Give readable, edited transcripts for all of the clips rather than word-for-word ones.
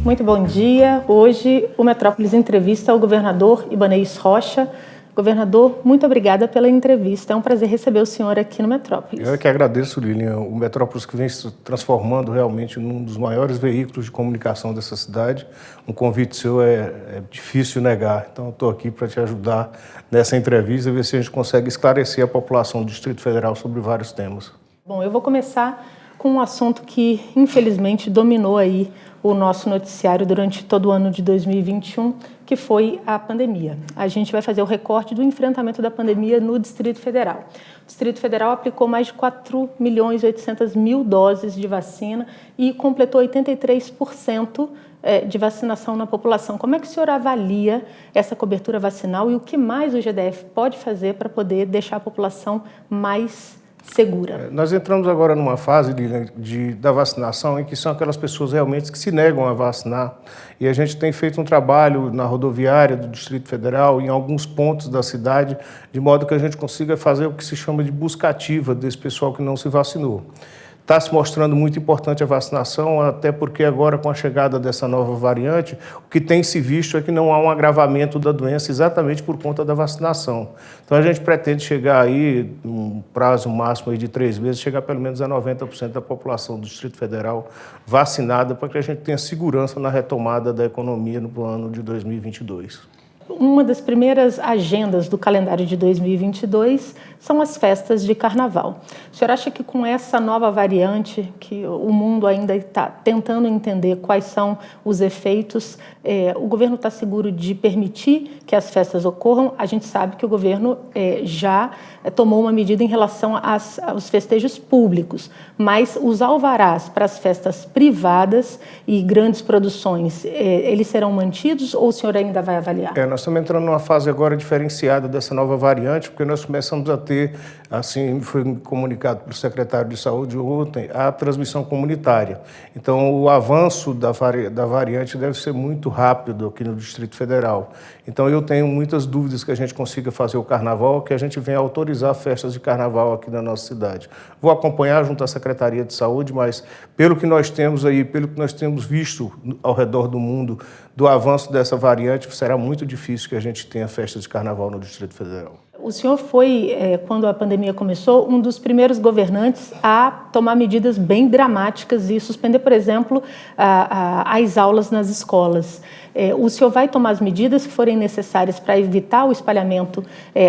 Muito bom dia. Hoje o Metrópolis entrevista o governador Ibanez Rocha. Governador, muito obrigada pela entrevista. É um prazer receber o senhor aqui no Metrópolis. Eu que agradeço, Lilian. O Metrópolis que vem se transformando realmente num dos maiores veículos de comunicação dessa cidade. Um convite seu é difícil negar. Então, eu estou aqui para te ajudar nessa entrevista e ver se a gente consegue esclarecer a população do Distrito Federal sobre vários temas. Bom, eu vou começar com um assunto que, infelizmente, dominou aí o nosso noticiário durante todo o ano de 2021, que foi a pandemia. A gente vai fazer o recorte do enfrentamento da pandemia no Distrito Federal. O Distrito Federal aplicou mais de 4.800.000 doses de vacina e completou 83% de vacinação na população. Como é que o senhor avalia essa cobertura vacinal e o que mais o GDF pode fazer para poder deixar a população mais segura? Nós entramos agora numa fase da vacinação em que são aquelas pessoas realmente que se negam a vacinar. E a gente tem feito um trabalho na rodoviária do Distrito Federal, em alguns pontos da cidade, de modo que a gente consiga fazer o que se chama de busca ativa desse pessoal que não se vacinou. Está se mostrando muito importante a vacinação, até porque agora, com a chegada dessa nova variante, o que tem se visto é que não há um agravamento da doença exatamente por conta da vacinação. Então, a gente pretende chegar aí, num prazo máximo aí de 3 meses, chegar pelo menos a 90% da população do Distrito Federal vacinada, para que a gente tenha segurança na retomada da economia no ano de 2022. Uma das primeiras agendas do calendário de 2022 são as festas de carnaval. O senhor acha que com essa nova variante, que o mundo ainda está tentando entender quais são os efeitos, o governo está seguro de permitir que as festas ocorram? A gente sabe que o governo já tomou uma medida em relação aos festejos públicos, mas os alvarás para as festas privadas e grandes produções, eles serão mantidos ou o senhor ainda vai avaliar? Nós estamos entrando numa fase agora diferenciada dessa nova variante, porque nós começamos a ter, assim, foi comunicado pelo secretário de Saúde ontem, a transmissão comunitária. Então, o avanço da variante deve ser muito rápido aqui no Distrito Federal. Então, eu tenho muitas dúvidas que a gente consiga fazer o carnaval, que a gente venha autorizar festas de carnaval aqui na nossa cidade. Vou acompanhar junto à Secretaria de Saúde, mas pelo que nós temos aí, pelo que nós temos visto ao redor do mundo, do avanço dessa variante, será muito difícil que a gente tenha festas de carnaval no Distrito Federal. O senhor foi, quando a pandemia começou, um dos primeiros governantes a tomar medidas bem dramáticas e suspender, por exemplo, as aulas nas escolas. O senhor vai tomar as medidas que forem necessárias para evitar o espalhamento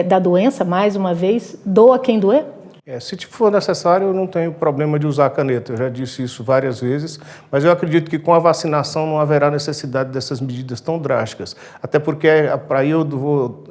da doença, mais uma vez, doa quem doer? Se for necessário, eu não tenho problema de usar a caneta. Eu já disse isso várias vezes, mas eu acredito que com a vacinação não haverá necessidade dessas medidas tão drásticas. Até porque, para aí eu vou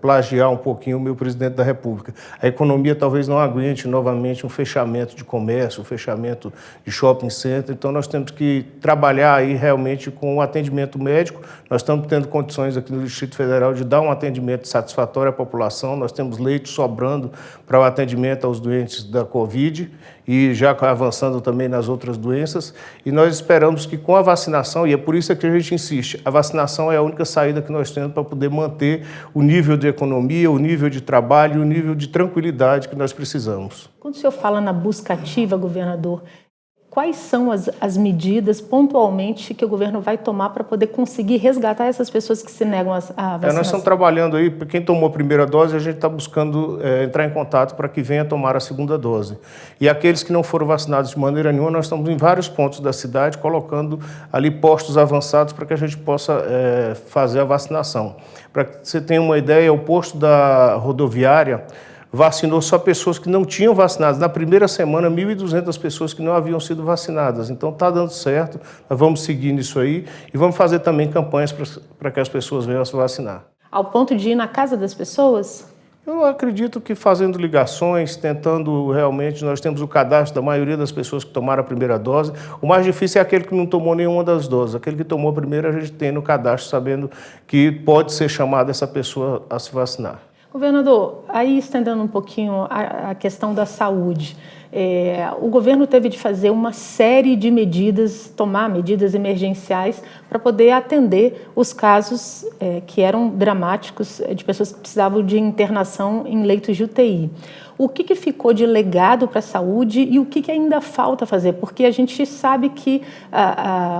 plagiar um pouquinho o meu presidente da República. A economia talvez não aguente novamente um fechamento de comércio, um fechamento de shopping center. Então, nós temos que trabalhar aí realmente com o atendimento médico. Nós estamos tendo condições aqui no Distrito Federal de dar um atendimento satisfatório à população. Nós temos leitos sobrando para o atendimento aos doentes da Covid e já avançando também nas outras doenças. E nós esperamos que com a vacinação, e é por isso que a gente insiste, a vacinação é a única saída que nós temos para poder manter o nível de economia, o nível de trabalho, o nível de tranquilidade que nós precisamos. Quando o senhor fala na busca ativa, governador, quais são as medidas, pontualmente, que o governo vai tomar para poder conseguir resgatar essas pessoas que se negam à vacinação? Nós estamos trabalhando aí, para quem tomou a primeira dose, a gente está buscando entrar em contato para que venha tomar a segunda dose. E aqueles que não foram vacinados de maneira nenhuma, nós estamos em vários pontos da cidade, colocando ali postos avançados para que a gente possa fazer a vacinação. Para que você tenha uma ideia, o posto da rodoviária vacinou só pessoas que não tinham vacinado. Na primeira semana, 1.200 pessoas que não haviam sido vacinadas. Então, está dando certo, nós vamos seguir nisso aí e vamos fazer também campanhas para que as pessoas venham a se vacinar. Ao ponto de ir na casa das pessoas? Eu acredito que fazendo ligações, tentando realmente, nós temos o cadastro da maioria das pessoas que tomaram a primeira dose. O mais difícil é aquele que não tomou nenhuma das doses. Aquele que tomou a primeira, a gente tem no cadastro, sabendo que pode ser chamada essa pessoa a se vacinar. Governador, aí estendendo um pouquinho a questão da saúde, o governo teve de fazer uma série de medidas, tomar medidas emergenciais para poder atender os casos que eram dramáticos de pessoas que precisavam de internação em leitos de UTI. O que ficou de legado para a saúde e o que ainda falta fazer? Porque a gente sabe que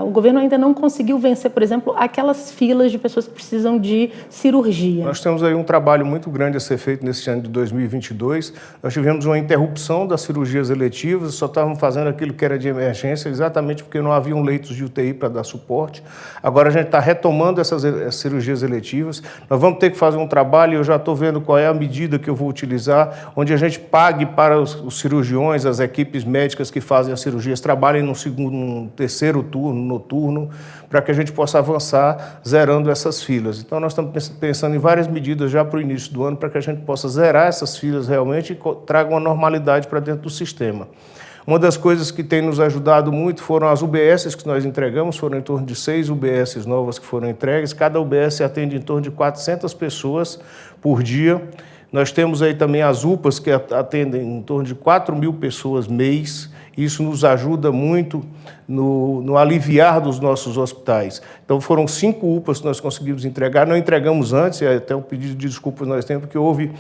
o governo ainda não conseguiu vencer, por exemplo, aquelas filas de pessoas que precisam de cirurgia. Nós temos aí um trabalho muito grande a ser feito nesse ano de 2022. Nós tivemos uma interrupção das cirurgias eletivas, só estavam fazendo aquilo que era de emergência, exatamente porque não haviam leitos de UTI para dar suporte. Agora a gente está retomando essas cirurgias eletivas. Nós vamos ter que fazer um trabalho, eu já estou vendo qual é a medida que eu vou utilizar, onde a gente pague para os cirurgiões, as equipes médicas que fazem as cirurgias, trabalhem num terceiro turno, noturno, para que a gente possa avançar zerando essas filas. Então nós estamos pensando em várias medidas já para o início do ano, para que a gente possa zerar essas filas realmente e traga uma normalidade para dentro do sistema. Uma das coisas que tem nos ajudado muito foram as UBSs que nós entregamos, foram em torno de 6 UBSs novas que foram entregues. Cada UBS atende em torno de 400 pessoas por dia. Nós temos aí também as UPAs que atendem em torno de 4.000 pessoas mês. Isso nos ajuda muito no aliviar dos nossos hospitais. Então foram 5 UPAs que nós conseguimos entregar, não entregamos antes, até um pedido de desculpas nós temos, porque houve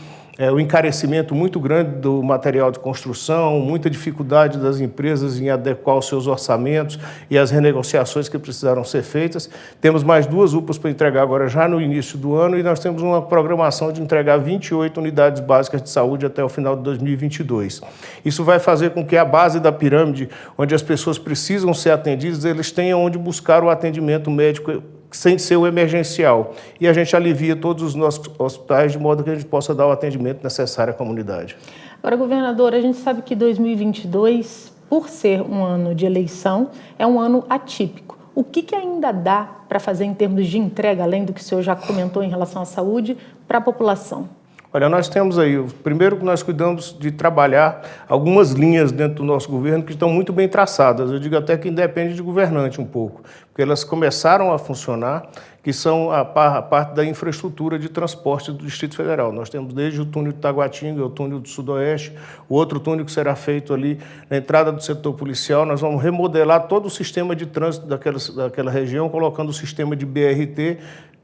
um encarecimento muito grande do material de construção, muita dificuldade das empresas em adequar os seus orçamentos e as renegociações que precisaram ser feitas. Temos mais 2 UPAs para entregar agora já no início do ano e nós temos uma programação de entregar 28 unidades básicas de saúde até o final de 2022. Isso vai fazer com que a base da pirâmide, onde as pessoas precisam ser atendidas, eles tenham onde buscar o atendimento médico sem ser o emergencial. E a gente alivia todos os nossos hospitais de modo que a gente possa dar o atendimento necessário à comunidade. Agora, governador, a gente sabe que 2022, por ser um ano de eleição, é um ano atípico. O que ainda dá para fazer em termos de entrega, além do que o senhor já comentou em relação à saúde, para a população? Olha, nós temos aí, primeiro que nós cuidamos de trabalhar algumas linhas dentro do nosso governo que estão muito bem traçadas, eu digo até que independe de governante um pouco, porque elas começaram a funcionar, que são a parte da infraestrutura de transporte do Distrito Federal. Nós temos desde o túnel de Taguatinga, o túnel do Sudoeste, o outro túnel que será feito ali na entrada do setor policial, nós vamos remodelar todo o sistema de trânsito daquela região, colocando o sistema de BRT,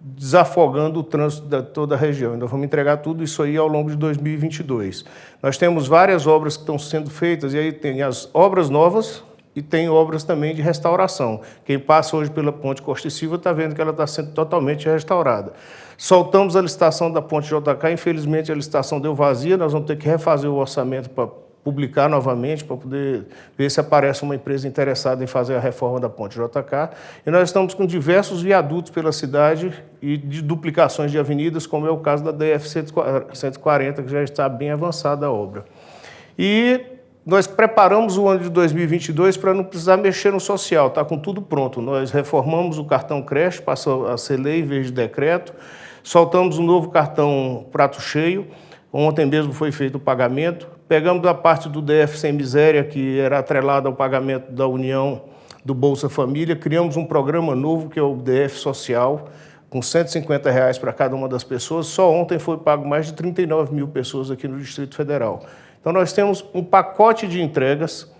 desafogando o trânsito de toda a região. Nós vamos entregar tudo isso aí ao longo de 2022. Nós temos várias obras que estão sendo feitas, e aí tem as obras novas e tem obras também de restauração. Quem passa hoje pela Ponte Costa e Silva está vendo que ela está sendo totalmente restaurada. Soltamos a licitação da Ponte JK, infelizmente a licitação deu vazia, nós vamos ter que refazer o orçamento para publicar novamente, para poder ver se aparece uma empresa interessada em fazer a reforma da Ponte JK. E nós estamos com diversos viadutos pela cidade e de duplicações de avenidas, como é o caso da DF-140, que já está bem avançada a obra. E nós preparamos o ano de 2022 para não precisar mexer no social, está com tudo pronto. Nós reformamos o cartão creche, passou a ser lei em vez de decreto, soltamos um novo cartão prato cheio, ontem mesmo foi feito o pagamento, pegamos a parte do DF Sem Miséria, que era atrelada ao pagamento da União do Bolsa Família, criamos um programa novo, que é o DF Social, com R$150 para cada uma das pessoas. Só ontem foi pago mais de 39.000 pessoas aqui no Distrito Federal. Então nós temos um pacote de entregas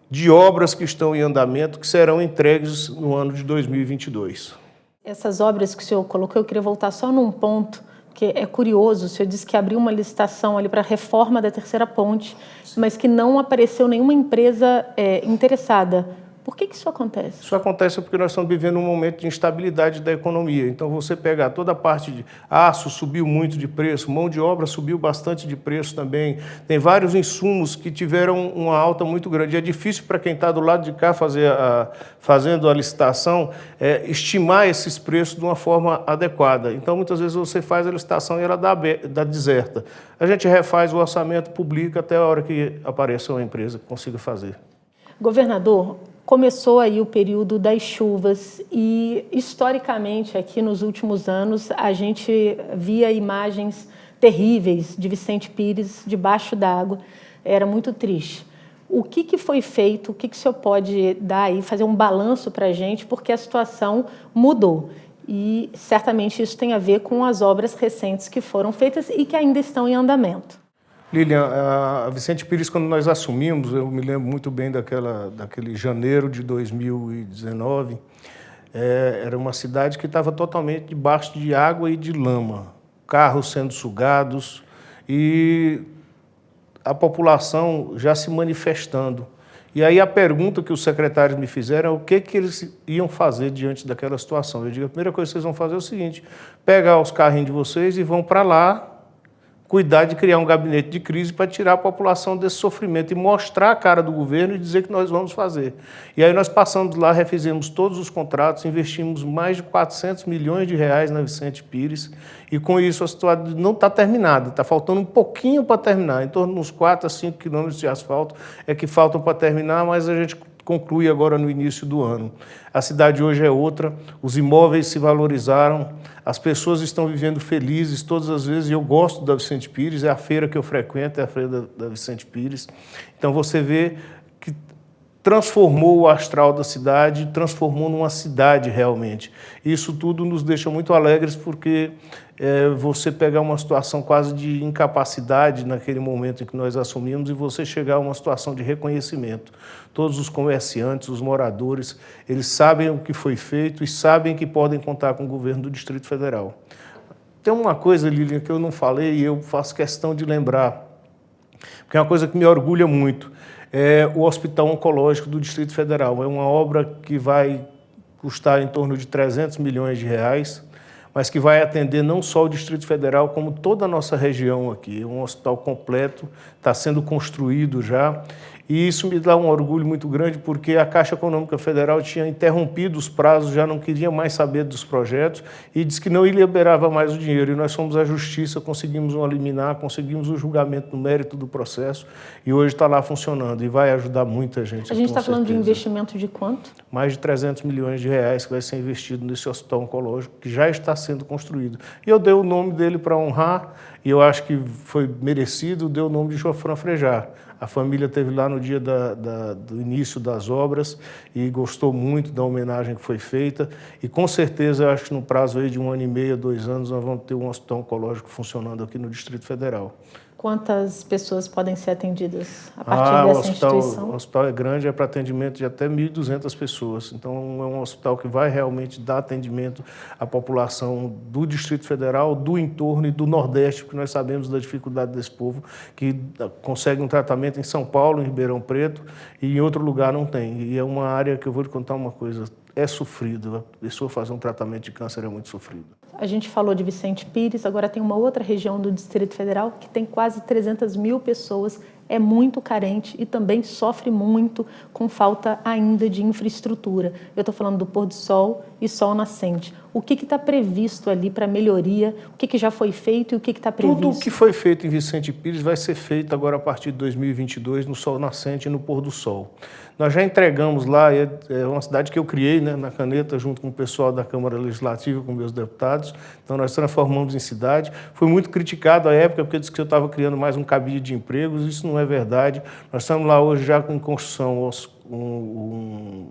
de obras que estão em andamento, que serão entregues no ano de 2022. Essas obras que o senhor colocou, eu queria voltar só num ponto, que é curioso. O senhor disse que abriu uma licitação ali para a reforma da terceira ponte, mas que não apareceu nenhuma empresa interessada. Por que isso acontece? Isso acontece porque nós estamos vivendo um momento de instabilidade da economia. Então, você pegar toda a parte de aço, subiu muito de preço, mão de obra subiu bastante de preço também. Tem vários insumos que tiveram uma alta muito grande. É difícil para quem está do lado de cá fazendo a licitação estimar esses preços de uma forma adequada. Então, muitas vezes você faz a licitação e ela dá deserta. A gente refaz o orçamento, publica até a hora que apareça uma empresa que consiga fazer. Governador, começou aí o período das chuvas e, historicamente, aqui nos últimos anos, a gente via imagens terríveis de Vicente Pires debaixo d'água. Era muito triste. O que foi feito? O que o senhor pode dar aí, fazer um balanço para a gente, porque a situação mudou. E, certamente, isso tem a ver com as obras recentes que foram feitas e que ainda estão em andamento. Lilian, a Vicente Pires, quando nós assumimos, eu me lembro muito bem daquele janeiro de 2019, era uma cidade que estava totalmente debaixo de água e de lama, carros sendo sugados, e a população já se manifestando. E aí a pergunta que os secretários me fizeram é o que eles iam fazer diante daquela situação. Eu digo, a primeira coisa que vocês vão fazer é o seguinte, pegar os carrinhos de vocês e vão para lá, cuidar de criar um gabinete de crise para tirar a população desse sofrimento e mostrar a cara do governo e dizer que nós vamos fazer. E aí nós passamos lá, refizemos todos os contratos, investimos mais de 400 milhões de reais na Vicente Pires e com isso a situação não está terminada, está faltando um pouquinho para terminar, em torno de uns 4 a 5 quilômetros de asfalto é que faltam para terminar, mas a gente conclui agora no início do ano. A cidade hoje é outra, os imóveis se valorizaram, as pessoas estão vivendo felizes todas as vezes, e eu gosto da Vicente Pires, é a feira que eu frequento, é a feira da Vicente Pires. Então você vê que transformou o astral da cidade, transformou numa cidade realmente. Isso tudo nos deixa muito alegres porque você pegar uma situação quase de incapacidade naquele momento em que nós assumimos e você chegar a uma situação de reconhecimento. Todos os comerciantes, os moradores, eles sabem o que foi feito e sabem que podem contar com o governo do Distrito Federal. Tem uma coisa, Lilian, que eu não falei e eu faço questão de lembrar, porque é uma coisa que me orgulha muito. É o Hospital Oncológico do Distrito Federal. É uma obra que vai custar em torno de 300 milhões de reais, mas que vai atender não só o Distrito Federal, como toda a nossa região aqui. É um hospital completo, está sendo construído já. E isso me dá um orgulho muito grande, porque a Caixa Econômica Federal tinha interrompido os prazos, já não queria mais saber dos projetos e disse que não liberava mais o dinheiro. E nós fomos à Justiça, conseguimos um liminar, conseguimos o julgamento no mérito do processo e hoje está lá funcionando e vai ajudar muita gente. A gente está falando de investimento de quanto? Mais de 300 milhões de reais que vai ser investido nesse hospital oncológico, que já está sendo construído. E eu dei o nome dele para honrar, e eu acho que foi merecido, dei o nome de Jofran Frejá. A família esteve lá no dia do início das obras e gostou muito da homenagem que foi feita. E com certeza, eu acho que no prazo aí de 1 ano e meio, 2 anos, nós vamos ter um hospital oncológico funcionando aqui no Distrito Federal. Quantas pessoas podem ser atendidas a partir dessa instituição? O hospital é grande, é para atendimento de até 1.200 pessoas. Então, é um hospital que vai realmente dar atendimento à população do Distrito Federal, do entorno e do Nordeste, porque nós sabemos da dificuldade desse povo, que consegue um tratamento em São Paulo, em Ribeirão Preto, e em outro lugar não tem. E é uma área que eu vou te contar uma coisa, é sofrido. A pessoa fazer um tratamento de câncer é muito sofrido. A gente falou de Vicente Pires, agora tem uma outra região do Distrito Federal que tem quase 300 mil pessoas, é muito carente e também sofre muito com falta ainda de infraestrutura. Eu estou falando do pôr do sol e sol nascente. O que está previsto ali para melhoria? O que já foi feito e o que está previsto? Tudo o que foi feito em Vicente Pires vai ser feito agora a partir de 2022 no sol nascente e no pôr do sol. Nós já entregamos lá, é uma cidade que eu criei, né, na Caneta, junto com o pessoal da Câmara Legislativa, com meus deputados. Então nós transformamos em cidade. Foi muito criticado à época, porque disse que eu estava criando mais um cabide de empregos. Isso não é verdade. Nós estamos lá hoje já com construção um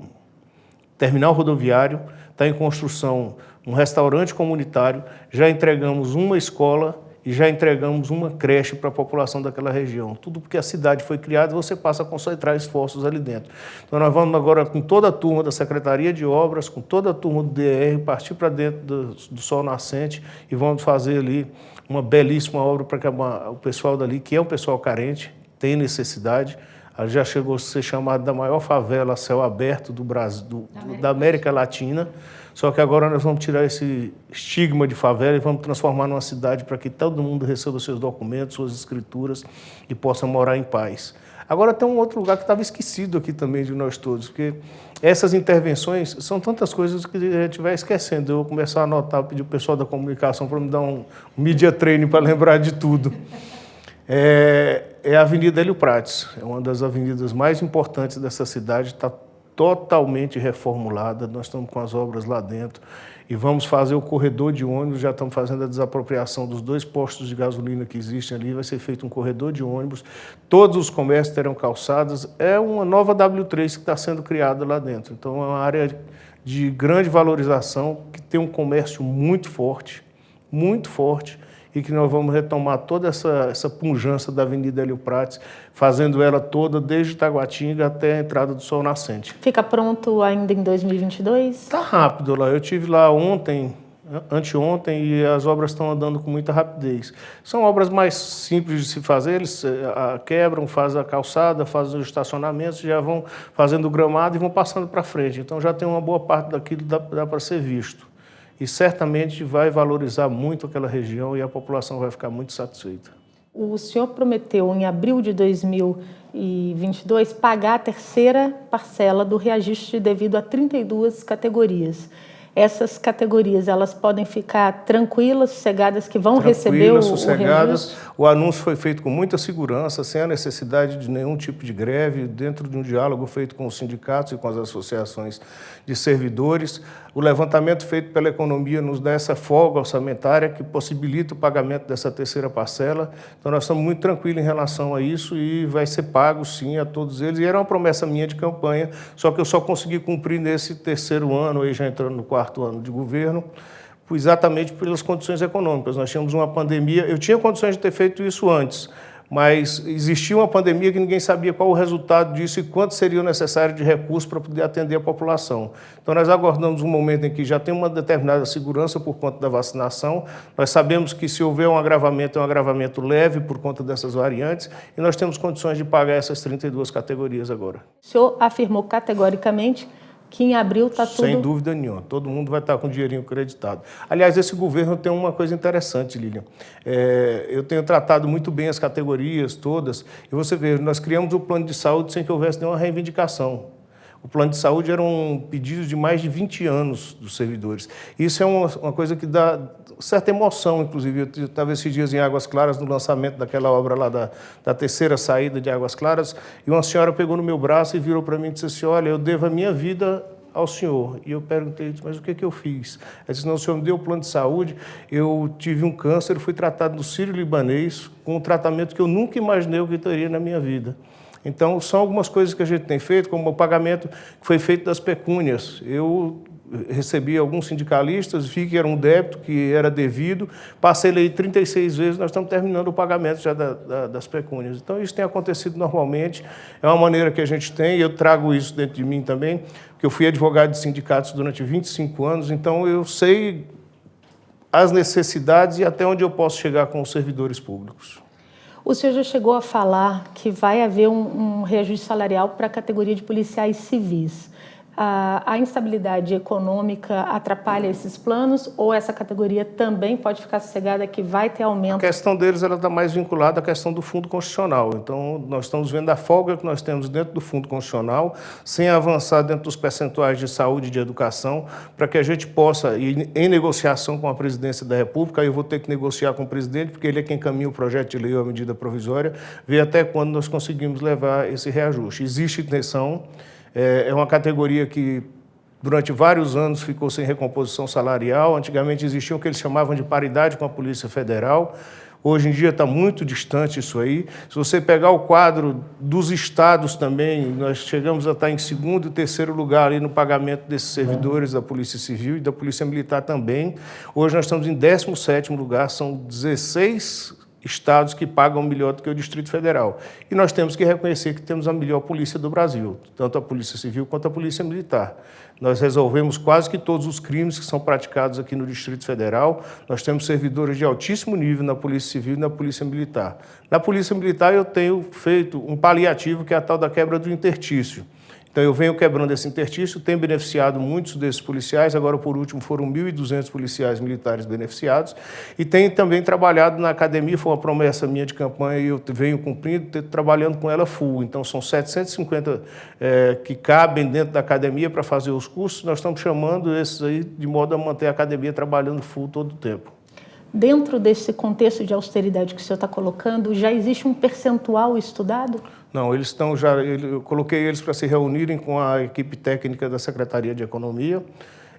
terminal rodoviário, está em construção um restaurante comunitário, já entregamos uma escola e já entregamos uma creche para a população daquela região. Tudo porque a cidade foi criada e você passa a concentrar esforços ali dentro. Então nós vamos agora com toda a turma da Secretaria de Obras, com toda a turma do DR, partir para dentro do Sol Nascente e vamos fazer ali uma belíssima obra para que o pessoal dali, que é um pessoal carente, tem necessidade. Ela já chegou a ser chamada da maior favela a céu aberto do Brasil, da América Latina. Só que agora nós vamos tirar esse estigma de favela e vamos transformar numa cidade para que todo mundo receba seus documentos, suas escrituras e possa morar em paz. Agora tem um outro lugar que estava esquecido aqui também de nós todos, porque essas intervenções são tantas coisas que a gente vai esquecendo. Eu vou começar a anotar, pedir o pessoal da comunicação para me dar um media training para lembrar de tudo. É a Avenida Hélio Prates, é uma das avenidas mais importantes dessa cidade, está totalmente reformulada, nós estamos com as obras lá dentro e vamos fazer o corredor de ônibus, já estamos fazendo a desapropriação dos 2 postos de gasolina que existem ali, vai ser feito um corredor de ônibus, todos os comércios terão calçadas, é uma nova W3 que está sendo criada lá dentro, então é uma área de grande valorização, que tem um comércio muito forte, e que nós vamos retomar toda essa pujança da Avenida Hélio Prates, fazendo ela toda desde Taguatinga até a entrada do Sol Nascente. Fica pronto ainda em 2022? Está rápido lá. Eu estive lá ontem anteontem e as obras estão andando com muita rapidez. São obras mais simples de se fazer, eles quebram, fazem a calçada, fazem os estacionamentos, já vão fazendo o gramado e vão passando para frente. Então já tem uma boa parte daquilo que dá para ser visto. E certamente vai valorizar muito aquela região e a população vai ficar muito satisfeita. O senhor prometeu, em abril de 2022, pagar a terceira parcela do reajuste devido a 32 categorias. Essas categorias, elas podem ficar tranquilas, sossegadas, que vão receber o reajuste? O anúncio foi feito com muita segurança, sem a necessidade de nenhum tipo de greve, dentro de um diálogo feito com os sindicatos e com as associações de servidores. O levantamento feito pela economia nos dá essa folga orçamentária que possibilita o pagamento dessa terceira parcela. Então, nós estamos muito tranquilos em relação a isso e vai ser pago, sim, a todos eles. E era uma promessa minha de campanha, só que eu só consegui cumprir nesse terceiro ano, aí já entrando no quarto ano de governo, exatamente pelas condições econômicas. Nós tínhamos uma pandemia, eu tinha condições de ter feito isso antes, mas existia uma pandemia que ninguém sabia qual o resultado disso e quanto seria necessário de recursos para poder atender a população. Então, nós aguardamos um momento em que já tem uma determinada segurança por conta da vacinação. Nós sabemos que se houver um agravamento, é um agravamento leve por conta dessas variantes e nós temos condições de pagar essas 32 categorias agora. O senhor afirmou categoricamente que em abril está tudo... Sem dúvida nenhuma. Todo mundo vai estar com o dinheirinho creditado. Aliás, esse governo tem uma coisa interessante, Lilian. Eu tenho tratado muito bem as categorias todas. E você vê, nós criamos o plano de saúde sem que houvesse nenhuma reivindicação. O plano de saúde era um pedido de mais de 20 anos dos servidores. Isso é uma coisa que dá certa emoção, inclusive. Eu estava esses dias em Águas Claras, no lançamento daquela obra lá da terceira saída de Águas Claras, e uma senhora pegou no meu braço e virou para mim e disse assim, olha, eu devo a minha vida ao senhor. E eu perguntei, mas o que eu fiz? Ela disse, não, o senhor me deu o plano de saúde, eu tive um câncer, fui tratado no Sírio-Libanês, com um tratamento que eu nunca imaginei que teria na minha vida. Então, são algumas coisas que a gente tem feito, como o pagamento que foi feito das pecúnias. Eu recebi alguns sindicalistas, vi que era um débito, que era devido, passei aí 36 vezes, nós estamos terminando o pagamento já das pecúnias. Então, isso tem acontecido normalmente, é uma maneira que a gente tem, e eu trago isso dentro de mim também, porque eu fui advogado de sindicatos durante 25 anos, então eu sei as necessidades e até onde eu posso chegar com os servidores públicos. O senhor já chegou a falar que vai haver um reajuste salarial para a categoria de policiais civis. A instabilidade econômica atrapalha esses planos ou essa categoria também pode ficar sossegada que vai ter aumento? A questão deles está mais vinculada à questão do fundo constitucional. Então, nós estamos vendo a folga que nós temos dentro do fundo constitucional, sem avançar dentro dos percentuais de saúde e de educação, para que a gente possa, em negociação com a presidência da República, eu vou ter que negociar com o presidente, porque ele é quem encaminha o projeto de lei ou a medida provisória, ver até quando nós conseguimos levar esse reajuste. Existe intenção. É uma categoria que, durante vários anos, ficou sem recomposição salarial. Antigamente existia o que eles chamavam de paridade com a Polícia Federal. Hoje em dia está muito distante isso aí. Se você pegar o quadro dos estados também, nós chegamos a estar em segundo e terceiro lugar ali no pagamento desses servidores da Polícia Civil e da Polícia Militar também. Hoje nós estamos em 17º lugar, são 16 estados que pagam melhor do que o Distrito Federal. E nós temos que reconhecer que temos a melhor polícia do Brasil, tanto a Polícia Civil quanto a Polícia Militar. Nós resolvemos quase que todos os crimes que são praticados aqui no Distrito Federal. Nós temos servidores de altíssimo nível na Polícia Civil e na Polícia Militar. Na Polícia Militar eu tenho feito um paliativo que é a tal da quebra do interstício. Então, eu venho quebrando esse interstício, tenho beneficiado muitos desses policiais, agora, por último, foram 1.200 policiais militares beneficiados, e tenho também trabalhado na academia, foi uma promessa minha de campanha, e eu venho cumprindo, trabalhando com ela full. Então, são 750 que cabem dentro da academia para fazer os cursos, nós estamos chamando esses aí de modo a manter a academia trabalhando full todo o tempo. Dentro desse contexto de austeridade que o senhor está colocando, já existe um percentual estudado? Não, eles estão já. Eu coloquei eles para se reunirem com a equipe técnica da Secretaria de Economia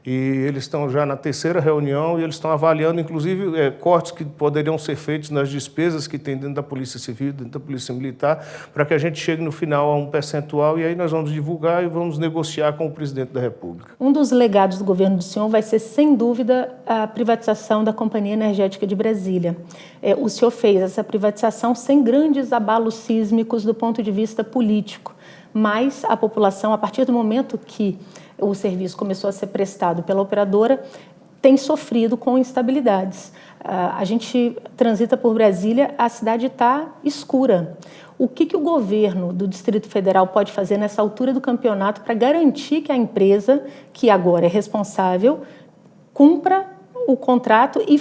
e eles estão já na terceira reunião e eles estão avaliando, inclusive, cortes que poderiam ser feitos nas despesas que tem dentro da Polícia Civil, dentro da Polícia Militar, para que a gente chegue no final a um percentual e aí nós vamos divulgar e vamos negociar com o presidente da República. Um dos legados do governo do senhor vai ser, sem dúvida, a privatização da Companhia Energética de Brasília. O senhor fez essa privatização sem grandes abalos sísmicos do ponto de vista político, mas a população, a partir do momento que o serviço começou a ser prestado pela operadora, tem sofrido com instabilidades. A gente transita por Brasília, a cidade está escura. O que o governo do Distrito Federal pode fazer nessa altura do campeonato para garantir que a empresa, que agora é responsável, cumpra o contrato e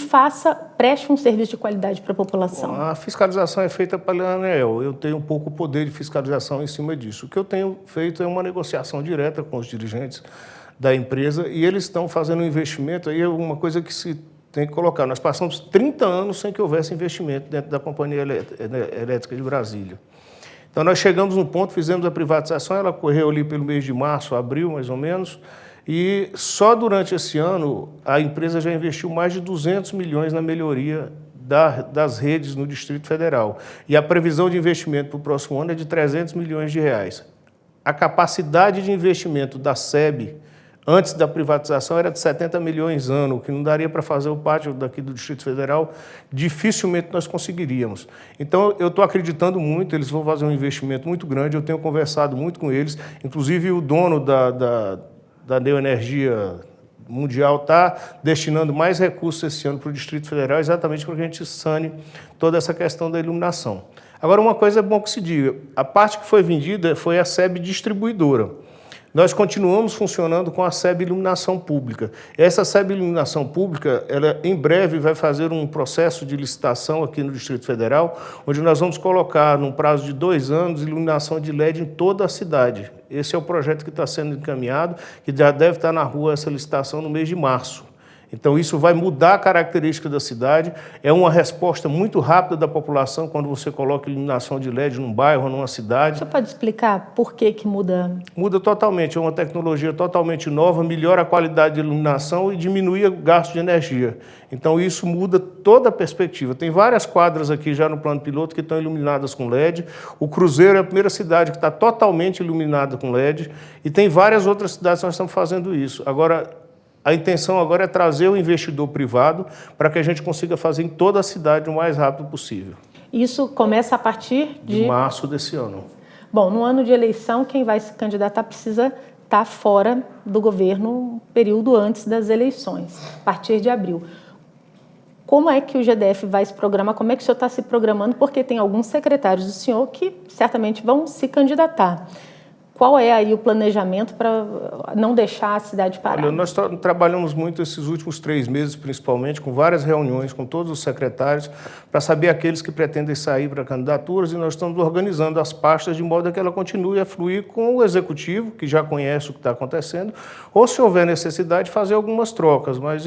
preste um serviço de qualidade para a população? Bom, a fiscalização é feita pela ANEEL. Eu tenho um pouco o poder de fiscalização em cima disso. O que eu tenho feito é uma negociação direta com os dirigentes da empresa e eles estão fazendo um investimento. Aí é uma coisa que se tem que colocar. Nós passamos 30 anos sem que houvesse investimento dentro da Companhia Elétrica de Brasília. Então, nós chegamos no ponto, fizemos a privatização, ela correu ali pelo mês de março, abril, mais ou menos, e só durante esse ano a empresa já investiu mais de 200 milhões na melhoria das redes no Distrito Federal. E a previsão de investimento para o próximo ano é de 300 milhões de reais. A capacidade de investimento da SEB, antes da privatização, era de 70 milhões ano, que não daria para fazer o pátio daqui do Distrito Federal, dificilmente nós conseguiríamos. Então, eu estou acreditando muito, eles vão fazer um investimento muito grande, eu tenho conversado muito com eles, inclusive o dono da Neoenergia Mundial está destinando mais recursos esse ano para o Distrito Federal, exatamente para que a gente sane toda essa questão da iluminação. Agora, uma coisa é bom que se diga, a parte que foi vendida foi a SEB distribuidora. Nós continuamos funcionando com a SEB Iluminação Pública. Essa SEB Iluminação Pública, ela em breve vai fazer um processo de licitação aqui no Distrito Federal, onde nós vamos colocar, num prazo de 2 anos, iluminação de LED em toda a cidade. Esse é o projeto que está sendo encaminhado, que já deve estar na rua essa licitação no mês de março. Então, isso vai mudar a característica da cidade, é uma resposta muito rápida da população quando você coloca iluminação de LED num bairro, numa cidade. Você pode explicar por que muda? Muda totalmente, é uma tecnologia totalmente nova, melhora a qualidade de iluminação e diminui o gasto de energia. Então, isso muda toda a perspectiva. Tem várias quadras aqui já no plano piloto que estão iluminadas com LED. O Cruzeiro é a primeira cidade que está totalmente iluminada com LED e tem várias outras cidades que nós estamos fazendo isso. Agora, a intenção agora é trazer o investidor privado para que a gente consiga fazer em toda a cidade o mais rápido possível. Isso começa a partir de março desse ano. Bom, no ano de eleição, quem vai se candidatar precisa estar fora do governo um período antes das eleições, a partir de abril. Como é que o GDF vai se programar? Como é que o senhor está se programando? Porque tem alguns secretários do senhor que certamente vão se candidatar. Qual é aí o planejamento para não deixar a cidade parada? Olha, nós trabalhamos muito esses últimos 3 meses, principalmente, com várias reuniões com todos os secretários, para saber aqueles que pretendem sair para candidaturas, e nós estamos organizando as pastas de modo a que ela continue a fluir com o Executivo, que já conhece o que está acontecendo, ou, se houver necessidade, fazer algumas trocas. Mas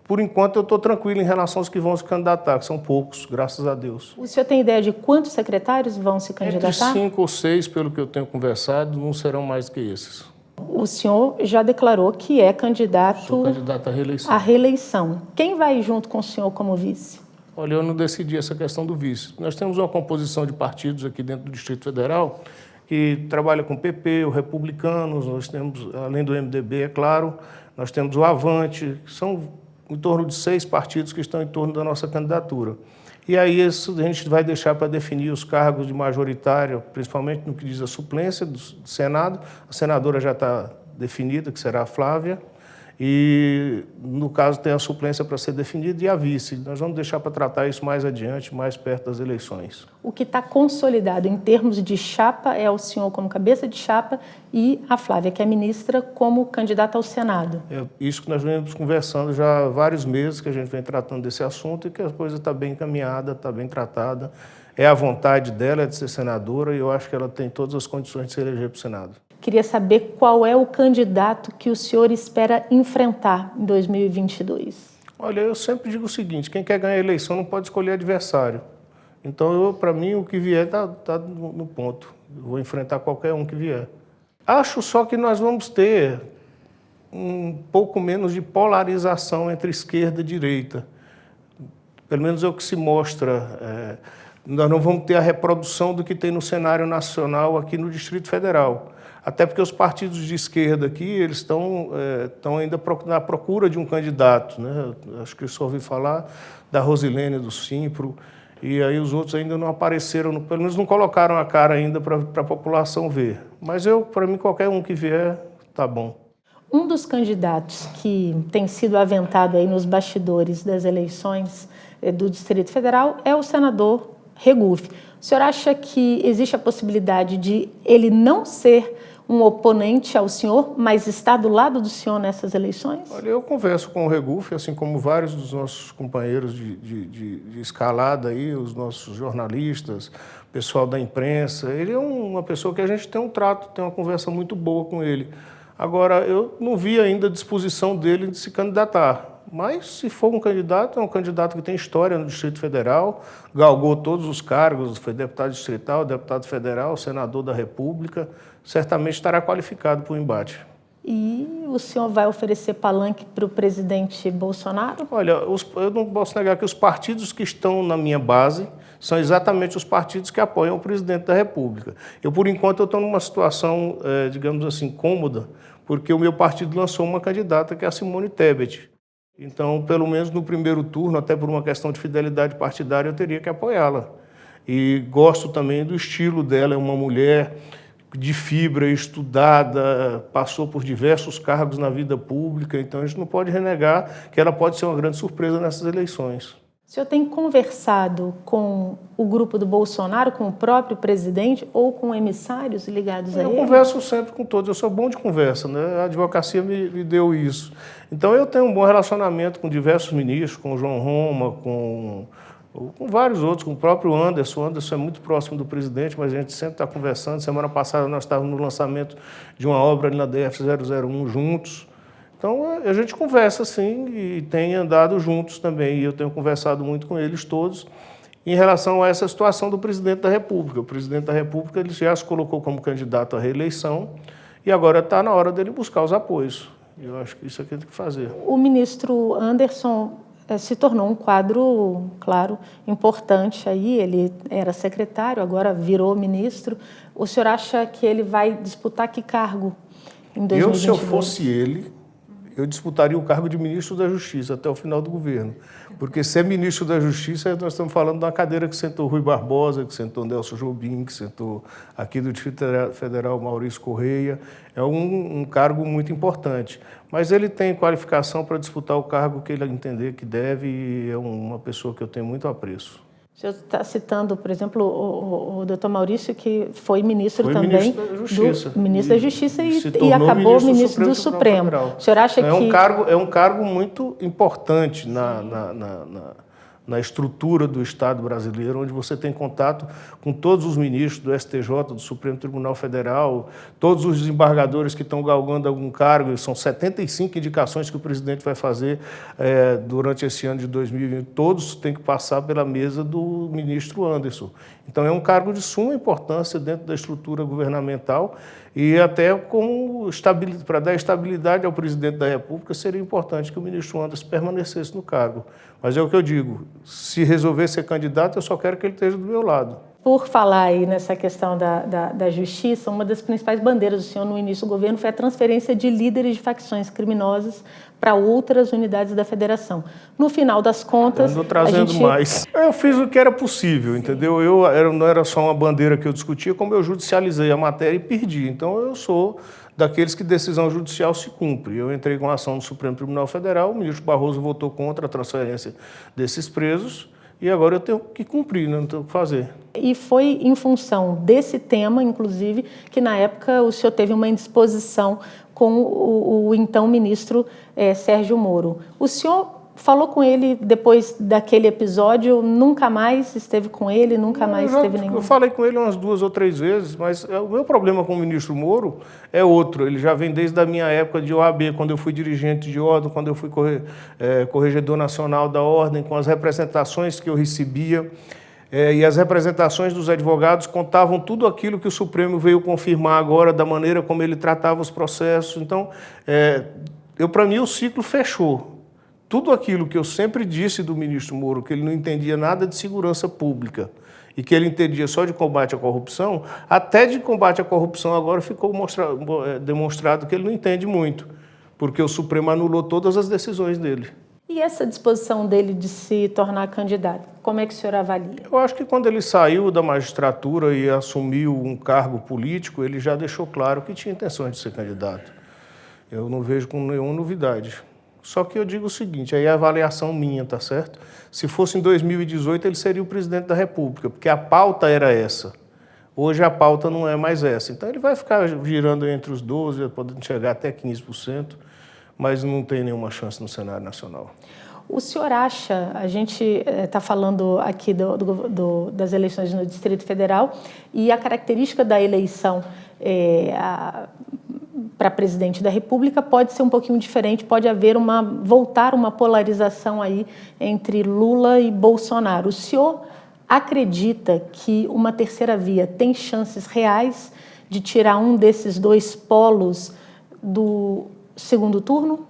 por enquanto, eu estou tranquilo em relação aos que vão se candidatar, que são poucos, graças a Deus. O senhor tem ideia de quantos secretários vão se candidatar? Entre 5 ou 6, pelo que eu tenho conversado, não serão mais que esses. O senhor já declarou que é candidato... Sou candidato à reeleição. À reeleição. Quem vai junto com o senhor como vice? Olha, eu não decidi essa questão do vice. Nós temos uma composição de partidos aqui dentro do Distrito Federal que trabalha com o PP, os republicanos, nós temos, além do MDB, é claro, nós temos o Avante, que são em torno de 6 partidos que estão em torno da nossa candidatura. E aí isso a gente vai deixar para definir os cargos de majoritária, principalmente no que diz a suplência do Senado. A senadora já está definida, que será a Flávia, e no caso tem a suplência para ser definida e a vice. Nós vamos deixar para tratar isso mais adiante, mais perto das eleições. O que está consolidado em termos de chapa é o senhor como cabeça de chapa e a Flávia, que é ministra, como candidata ao Senado. É isso que nós vemos conversando já há vários meses, que a gente vem tratando desse assunto e que a coisa está bem encaminhada, está bem tratada. É a vontade dela de ser senadora e eu acho que ela tem todas as condições de se eleger para o Senado. Queria saber qual é o candidato que o senhor espera enfrentar em 2022. Olha, eu sempre digo o seguinte, quem quer ganhar a eleição não pode escolher adversário. Então, para mim, o que vier está no ponto. Eu vou enfrentar qualquer um que vier. Acho só que nós vamos ter um pouco menos de polarização entre esquerda e direita. Pelo menos é o que se mostra. Nós não vamos ter a reprodução do que tem no cenário nacional aqui no Distrito Federal. Até porque os partidos de esquerda aqui, eles estão ainda na procura de um candidato, né? Acho que eu só ouvi falar da Rosilene do Simpro, e aí os outros ainda não apareceram, pelo menos não colocaram a cara ainda para a população ver. Mas para mim, qualquer um que vier, tá bom. Um dos candidatos que tem sido aventado aí nos bastidores das eleições do Distrito Federal é o senador Regufe. O senhor acha que existe a possibilidade de ele não ser um oponente ao senhor, mas está do lado do senhor nessas eleições? Olha, eu converso com o Regufe, assim como vários dos nossos companheiros de escalada aí, os nossos jornalistas, pessoal da imprensa. Ele é uma pessoa que a gente tem um trato, tem uma conversa muito boa com ele. Agora, eu não vi ainda a disposição dele de se candidatar. Mas, se for um candidato, é um candidato que tem história no Distrito Federal, galgou todos os cargos, foi deputado distrital, deputado federal, senador da República, certamente estará qualificado para o embate. E o senhor vai oferecer palanque para o presidente Bolsonaro? Olha, eu não posso negar que os partidos que estão na minha base são exatamente os partidos que apoiam o presidente da República. Eu, por enquanto, estou numa situação, digamos assim, cômoda, porque o meu partido lançou uma candidata que é a Simone Tebet. Então, pelo menos no primeiro turno, até por uma questão de fidelidade partidária, eu teria que apoiá-la. E gosto também do estilo dela, é uma mulher de fibra, estudada, passou por diversos cargos na vida pública, então a gente não pode renegar que ela pode ser uma grande surpresa nessas eleições. O senhor tem conversado com o grupo do Bolsonaro, com o próprio presidente ou com emissários ligados a ele? Eu converso sempre com todos, eu sou bom de conversa, né? A advocacia me deu isso. Então eu tenho um bom relacionamento com diversos ministros, com o João Roma, com vários outros, com o próprio Anderson. O Anderson é muito próximo do presidente, mas a gente sempre está conversando. Semana passada nós estávamos no lançamento de uma obra ali na DF-001 juntos. Então, a gente conversa, sim, e tem andado juntos também, e eu tenho conversado muito com eles todos em relação a essa situação do presidente da República. O presidente da República ele já se colocou como candidato à reeleição e agora está na hora dele buscar os apoios. Eu acho que isso é o que tem que fazer. O ministro Anderson se tornou um quadro, claro, importante aí. Ele era secretário, agora virou ministro. O senhor acha que ele vai disputar que cargo em 2022? Se eu fosse ele, eu disputaria o cargo de ministro da Justiça até o final do governo. Porque ser ministro da Justiça, nós estamos falando da cadeira que sentou Rui Barbosa, que sentou Nelson Jobim, que sentou aqui do Distrito Federal Maurício Correia. É um cargo muito importante. Mas ele tem qualificação para disputar o cargo que ele entender que deve e é uma pessoa que eu tenho muito apreço. O senhor está citando, por exemplo, o doutor Maurício, que foi ministro também. Ministro da Justiça. Ministro da Justiça e acabou ministro do Supremo. O senhor acha que... É um cargo muito importante na estrutura do Estado brasileiro, onde você tem contato com todos os ministros do STJ, do Supremo Tribunal Federal, todos os desembargadores que estão galgando algum cargo, são 75 indicações que o presidente vai fazer durante esse ano de 2020, todos têm que passar pela mesa do ministro Anderson. Então é um cargo de suma importância dentro da estrutura governamental e até para dar estabilidade ao presidente da República seria importante que o ministro Anderson permanecesse no cargo. Mas é o que eu digo, se resolver ser candidato, eu só quero que ele esteja do meu lado. Por falar aí nessa questão da justiça, uma das principais bandeiras do senhor no início do governo foi a transferência de líderes de facções criminosas para outras unidades da federação. No final das contas... Eu estou trazendo mais. Eu fiz o que era possível, entendeu? Não era só uma bandeira que eu discutia, como eu judicializei a matéria e perdi. Então eu sou daqueles que decisão judicial se cumpre. Eu entrei com a ação no Supremo Tribunal Federal, o ministro Barroso votou contra a transferência desses presos, e agora eu tenho que cumprir, não tenho o que fazer. E foi em função desse tema, inclusive, que na época o senhor teve uma indisposição com o então ministro Sérgio Moro. O senhor falou com ele depois daquele episódio, nunca mais esteve com ele, nunca mais teve nenhum... Eu falei com ele umas 2 ou 3 vezes, mas o meu problema com o ministro Moro é outro. Ele já vem desde a minha época de OAB, quando eu fui dirigente de ordem, quando eu fui corregedor nacional da ordem, com as representações que eu recebia. E as representações dos advogados contavam tudo aquilo que o Supremo veio confirmar agora, da maneira como ele tratava os processos. Então, para mim, o ciclo fechou. Tudo aquilo que eu sempre disse do ministro Moro, que ele não entendia nada de segurança pública e que ele entendia só de combate à corrupção, até de combate à corrupção agora ficou demonstrado que ele não entende muito, porque o Supremo anulou todas as decisões dele. E essa disposição dele de se tornar candidato, como é que o senhor avalia? Eu acho que quando ele saiu da magistratura e assumiu um cargo político, ele já deixou claro que tinha intenções de ser candidato. Eu não vejo com nenhuma novidade. Só que eu digo o seguinte, aí é a avaliação minha, tá certo? Se fosse em 2018, ele seria o presidente da República, porque a pauta era essa. Hoje a pauta não é mais essa. Então ele vai ficar girando entre os 12%, podendo chegar até 15%, mas não tem nenhuma chance no cenário nacional. O senhor acha, a gente está falando aqui das eleições no Distrito Federal, e a característica da eleição para presidente da República pode ser um pouquinho diferente, pode haver voltar uma polarização aí entre Lula e Bolsonaro. O senhor acredita que uma terceira via tem chances reais de tirar um desses dois polos do segundo turno?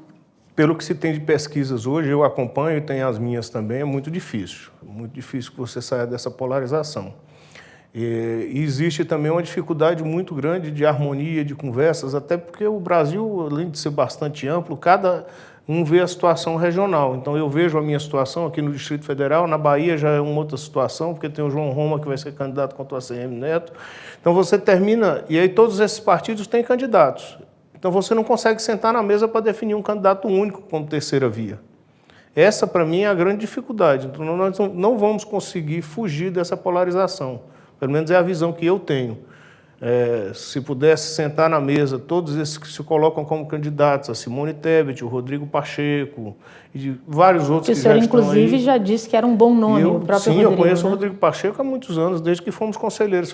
Pelo que se tem de pesquisas hoje, eu acompanho e tenho as minhas também, é muito difícil que você saia dessa polarização. E existe também uma dificuldade muito grande de harmonia, de conversas, até porque o Brasil, além de ser bastante amplo, cada um vê a situação regional. Então eu vejo a minha situação aqui no Distrito Federal, na Bahia já é uma outra situação, porque tem o João Roma que vai ser candidato contra o ACM Neto. Então você termina, e aí todos esses partidos têm candidatos. Então você não consegue sentar na mesa para definir um candidato único como terceira via. Essa, para mim, é a grande dificuldade. Então nós não vamos conseguir fugir dessa polarização. Pelo menos é a visão que eu tenho. Se pudesse sentar na mesa todos esses que se colocam como candidatos, a Simone Tebet, o Rodrigo Pacheco e vários outros que já estão aí. O senhor, inclusive, já disse que era um bom nome, o próprio Rodrigo. Sim, eu conheço o Rodrigo Pacheco há muitos anos, desde que fomos conselheiros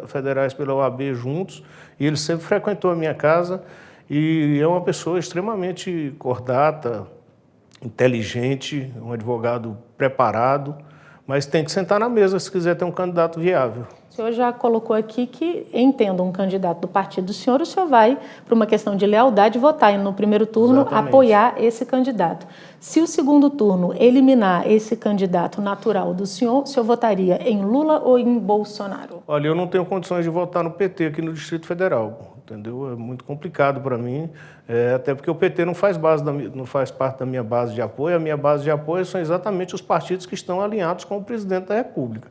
federais pela OAB juntos, e ele sempre frequentou a minha casa, e é uma pessoa extremamente cordata, inteligente, um advogado preparado, mas tem que sentar na mesa se quiser ter um candidato viável. O senhor já colocou aqui que, entendo um candidato do partido do senhor, o senhor vai, por uma questão de lealdade, votar e no primeiro turno apoiar esse candidato. Se o segundo turno eliminar esse candidato natural do senhor, o senhor votaria em Lula ou em Bolsonaro? Olha, eu não tenho condições de votar no PT aqui no Distrito Federal, entendeu? É muito complicado para mim, até porque o PT não faz parte da minha base de apoio. A minha base de apoio são exatamente os partidos que estão alinhados com o presidente da República.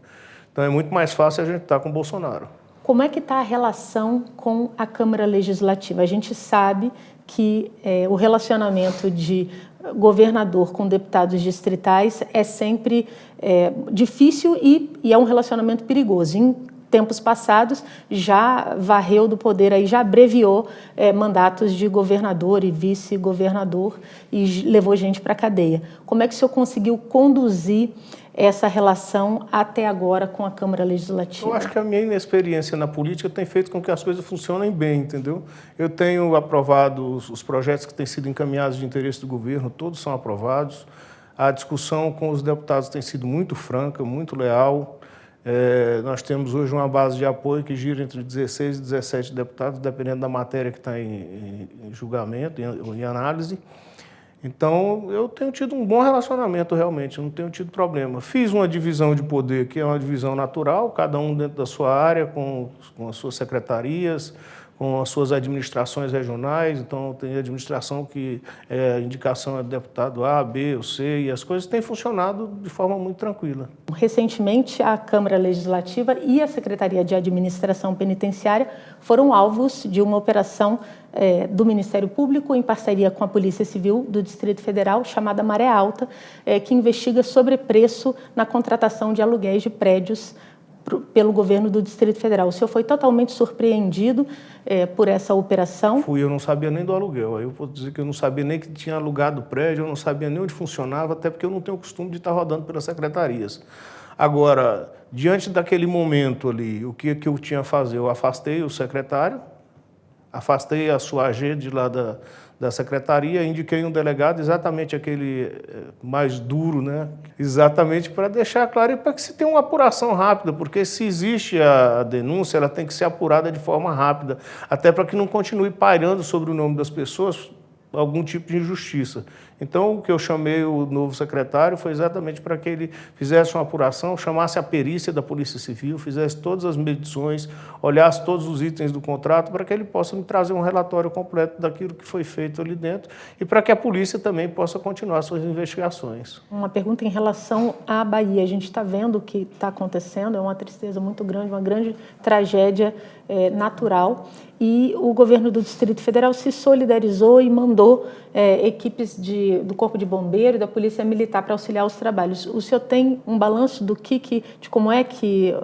Então é muito mais fácil a gente estar com o Bolsonaro. Como é que está a relação com a Câmara Legislativa? A gente sabe que o relacionamento de governador com deputados distritais é sempre difícil e é um relacionamento perigoso. Em tempos passados, já varreu do poder, aí já abreviou mandatos de governador e vice-governador e levou gente para a cadeia. Como é que o senhor conseguiu conduzir essa relação até agora com a Câmara Legislativa? Eu acho que a minha inexperiência na política tem feito com que as coisas funcionem bem, entendeu? Eu tenho aprovado os projetos que têm sido encaminhados de interesse do governo, todos são aprovados. A discussão com os deputados tem sido muito franca, muito leal. Nós temos hoje uma base de apoio que gira entre 16 e 17 deputados, dependendo da matéria que está em julgamento, em análise. Então, eu tenho tido um bom relacionamento, realmente, não tenho tido problema. Fiz uma divisão de poder, que é uma divisão natural, cada um dentro da sua área, com as suas secretarias, com as suas administrações regionais. Então, tem administração que a indicação é deputado A, B ou C, e as coisas têm funcionado de forma muito tranquila. Recentemente, a Câmara Legislativa e a Secretaria de Administração Penitenciária foram alvos de uma operação do Ministério Público em parceria com a Polícia Civil do Distrito Federal, chamada Maré Alta, que investiga sobrepreço na contratação de aluguéis de prédios pelo governo do Distrito Federal. O senhor foi totalmente surpreendido por essa operação? Fui, eu não sabia nem do aluguel. Aí eu posso dizer que eu não sabia nem que tinha alugado o prédio, eu não sabia nem onde funcionava, até porque eu não tenho o costume de estar rodando pelas secretarias. Agora, diante daquele momento ali, o que eu tinha a fazer? Eu afastei o secretário, afastei a sua AG de lá da secretaria, indiquei um delegado, exatamente aquele mais duro, né? Exatamente para deixar claro e para que se tenha uma apuração rápida, porque se existe a denúncia, ela tem que ser apurada de forma rápida, até para que não continue pairando sobre o nome das pessoas algum tipo de injustiça. Então, o que eu chamei o novo secretário foi exatamente para que ele fizesse uma apuração, chamasse a perícia da Polícia Civil, fizesse todas as medições, olhasse todos os itens do contrato, para que ele possa me trazer um relatório completo daquilo que foi feito ali dentro e para que a polícia também possa continuar suas investigações. Uma pergunta em relação à Bahia. A gente está vendo o que está acontecendo, é uma tristeza muito grande, uma grande tragédia natural. e o governo do Distrito Federal se solidarizou e mandou equipes do Corpo de Bombeiro e da Polícia Militar para auxiliar os trabalhos. O senhor tem um balanço de como é que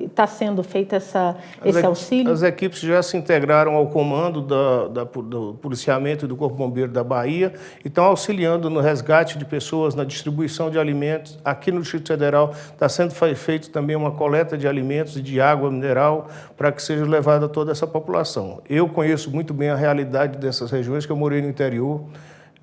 está sendo feito esse auxílio? As equipes já se integraram ao comando do policiamento e do Corpo Bombeiro da Bahia e estão auxiliando no resgate de pessoas, na distribuição de alimentos. Aqui no Distrito Federal está sendo feito também uma coleta de alimentos e de água mineral para que seja levada a toda essa população. Eu conheço muito bem a realidade dessas regiões, que eu morei no interior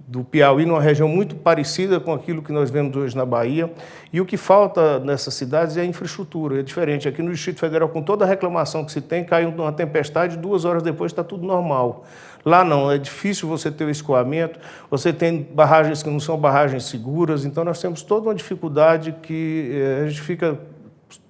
do Piauí, numa região muito parecida com aquilo que nós vemos hoje na Bahia, e o que falta nessas cidades é a infraestrutura, é diferente. Aqui no Distrito Federal, com toda a reclamação que se tem, cai uma tempestade, 2 horas depois está tudo normal. Lá não, é difícil você ter o escoamento, você tem barragens que não são barragens seguras, então nós temos toda uma dificuldade que a gente fica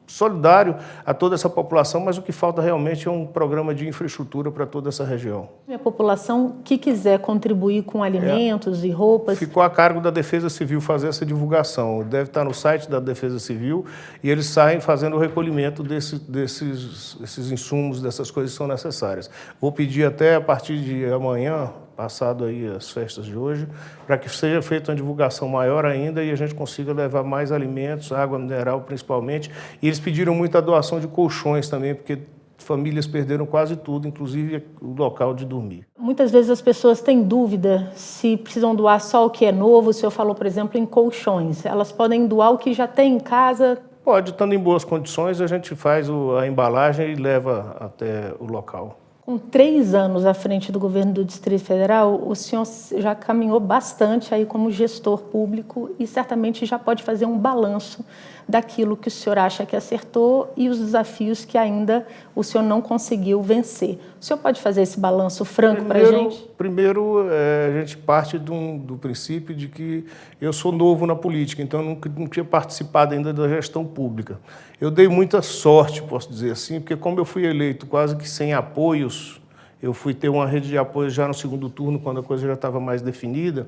solidário a toda essa população, mas o que falta realmente é um programa de infraestrutura para toda essa região. E a população que quiser contribuir com alimentos e roupas... Ficou a cargo da Defesa Civil fazer essa divulgação. Deve estar no site da Defesa Civil e eles saem fazendo o recolhimento desses insumos, dessas coisas que são necessárias. Vou pedir até a partir de amanhã, passado aí as festas de hoje, para que seja feita uma divulgação maior ainda e a gente consiga levar mais alimentos, água mineral principalmente. E eles pediram muita doação de colchões também, porque famílias perderam quase tudo, inclusive o local de dormir. Muitas vezes as pessoas têm dúvida se precisam doar só o que é novo. O senhor falou, por exemplo, em colchões. Elas podem doar o que já tem em casa? Pode, estando em boas condições, a gente faz a embalagem e leva até o local. Com 3 anos à frente do governo do Distrito Federal, o senhor já caminhou bastante aí como gestor público e certamente já pode fazer um balanço daquilo que o senhor acha que acertou e os desafios que ainda o senhor não conseguiu vencer. O senhor pode fazer esse balanço franco para a gente? Primeiro, a gente parte do princípio de que eu sou novo na política, então eu não tinha participado ainda da gestão pública. Eu dei muita sorte, posso dizer assim, porque como eu fui eleito quase que sem apoios, eu fui ter uma rede de apoio já no segundo turno, quando a coisa já estava mais definida,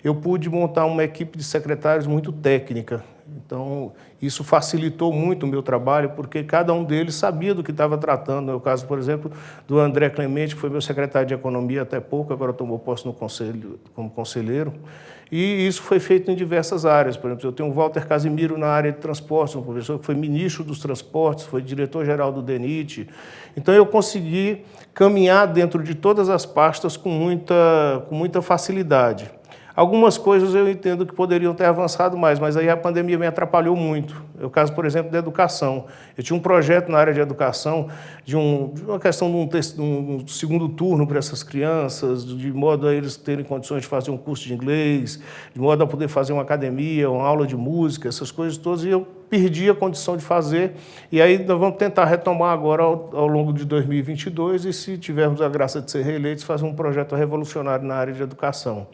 eu pude montar uma equipe de secretários muito técnica. Então, isso facilitou muito o meu trabalho, porque cada um deles sabia do que estava tratando. É o caso, por exemplo, do André Clemente, que foi meu secretário de Economia até pouco, agora tomou posse no conselho, como conselheiro. E isso foi feito em diversas áreas. Por exemplo, eu tenho o Walter Casimiro na área de transportes, um professor que foi ministro dos transportes, foi diretor-geral do DENIT. Então, eu consegui caminhar dentro de todas as pastas com muita facilidade. Algumas coisas eu entendo que poderiam ter avançado mais, mas aí a pandemia me atrapalhou muito. É o caso, por exemplo, da educação. Eu tinha um projeto na área de educação, de uma questão de um segundo turno para essas crianças, de modo a eles terem condições de fazer um curso de inglês, de modo a poder fazer uma academia, uma aula de música, essas coisas todas, e eu perdi a condição de fazer. E aí nós vamos tentar retomar agora ao longo de 2022 e, se tivermos a graça de ser reeleitos, fazer um projeto revolucionário na área de educação.